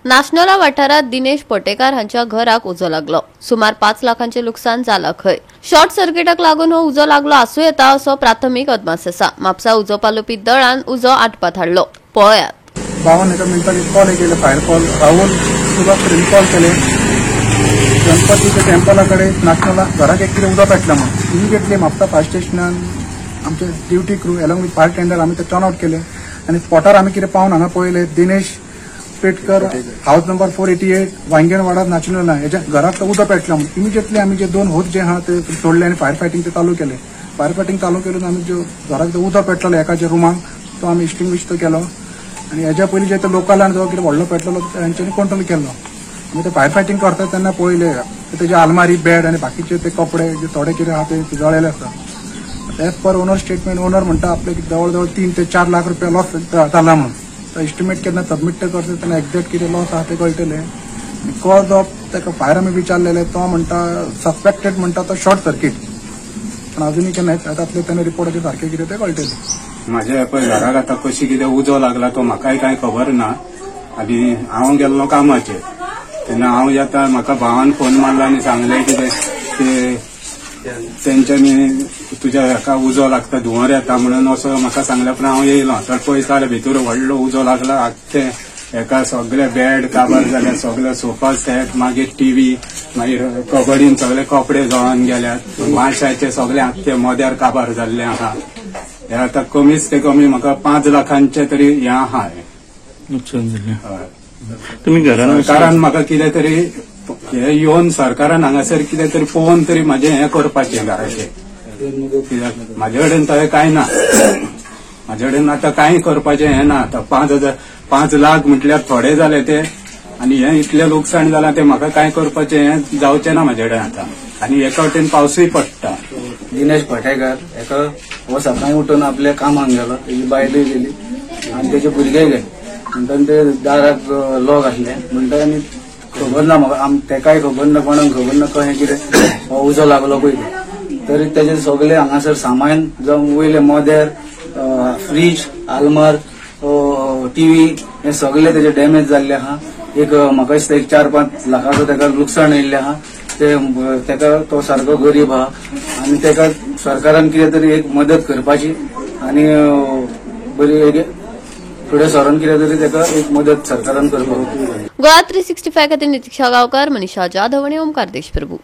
नाशनला वाठारात दिनेश पटेकार हांच्या घराक उजो लागलो। सुमार 5 लाखांचे लुकसाण जाला खंय। शॉर्ट सर्किटाक लागून हो उजो लागलो आसूं येता असो प्राथमीक अदमास आसा। म्हापसा उजो पालोवपी दळान उजो आटपात हाडलो। पळयात। 52 मिनिटांनी कॉल केले, fire call Rahul Subhash call केले। गणपतीच्या टेम्पलाकडे नाशनला घराक एक कितें उदो पेटलें म्हणून इमिडिएटली म्हापसा फायर स्टेशनान आमचे duty crew along with fire tender आमी ते टर्न आउट केले आनी स्पॉटार आमी कितें पावन हांगा पळयले Dinesh Petkar house number 488 Vanganwada national हेच्या घरात उदो पेटलें म्हणून इमिडिएटली आमी जे 2 होत जे आहा ते सोडले आनी फायर फायटिंग ते चालू केले। फायर फायटिंग चालू केल्यान आमी जो घरात उदो पेटलेलो एकाच्या रूमाक तो आमी एक्सटिंग्विश तो केलो आनी हेच्या पयलीं जे ते लोकलान जो कितें व्हडलो पेटलेलो तांच्यांनी कंट्रोल केलो। आमी ते फायर फायटिंग करता तेन्ना पळयले तेजे आलमारी बेड आनी बाकीचे ते कपडे जे थोडे कितें आहा ते जळेले आसा। As per owner statement owner म्हणटा आपले जवळ जवळ 3 ते 4 लाख रुपया लॉस जाला म्हणून तो एस्टिमेट केन्ना सबमिट करता तेन्ना एक्झॅक्ट कितें लॉस आहा ते कळटलें। कॉज ऑफ ताका फायर आमी विचारलेले तो म्हणटा सस्पेक्टेड म्हणटा तो शॉर्ट सर्किट पण अजूनही केन्ना तातले तेन्ना रिपोर्टाचे सारखे कितें ते कळटलें। म्हाज्या पळय घराक आतां कशी कितें उजो लागला तो म्हाकाय कांय खबर ना। आनी हांव गेल्लो कामाचेर तेन्ना हांव येता म्हाका भावान फोन मारलो आनी सांगलें कितें तेंच्यांनी तुज्या हेका उजो लागता धुंवर येता म्हणून असो म्हाका सांगल्या उपरांत हांव येयलो। तर पळयता भितर व्हडलो उजो लागला। आख्खे हेका सगळे बेड काबार जाले, सगळे सोफा सेट, मागीर टीव्ही, मागीर कबडीन सगळे कपडे जळोन गेल्यात, माश्याचे सगळे आख्खे मोद्यार काबार जाल्ले आहा। हे आतां कमीच ते कमी म्हाका 5 लाखांचे तरी हे आहा नुकसान जालें। तुमी घरान कारण म्हाका कितें तरी हे येवन सरकारान हांगासर कितें तरी पळोवन तरी म्हाजें हें करपाचें घराचें। कित्याक म्हाजे कडेन तशें कांय ना, म्हाजे कडेन आतां कांय करपाचें हें ना। आतां 5 लाख म्हटल्यार थोडे जाले ते आनी हें इतलें लुकसाण जालां ते म्हाका कांय करपाचें हें जावचें ना म्हाजे कडेन आतां। आनी एका वटेन पावसूय पडटा। दिनेश पटेकार एका हो सकाळी उठून आपल्या कामाक गेलो, तेजी बायलूय गेली आनी तेजे भुरगे गेले म्हणटन ते दाराक लॉक आसले म्हणटा आनी खबर ना म्हाका तेकाय खबर ना कोणाक खबर ना कशें कितें हो उजो लागलो पयली। तरी तेजे सगळे हांगासर सामान जावं वयले मोदेर फ्रीज आलमार टीव्ही हे सगळे तेजे डॅमेज जाल्ले आहा। एक म्हाका दिसता 4-5 लाखाचो तेका लुकसाण येयल्लें आहा। तेका तो सारको गरीब आहा आनी तेका सरकारान कितें तरी एक मदत करपाची आनी बरी फुडें सरून कितें तरी तेका एक मदत सरकारान करपाची। गोवा 365 खातीर नितीक्षा गांवकार, मनीषा जाधव आनी ओमकार देशप्रभू।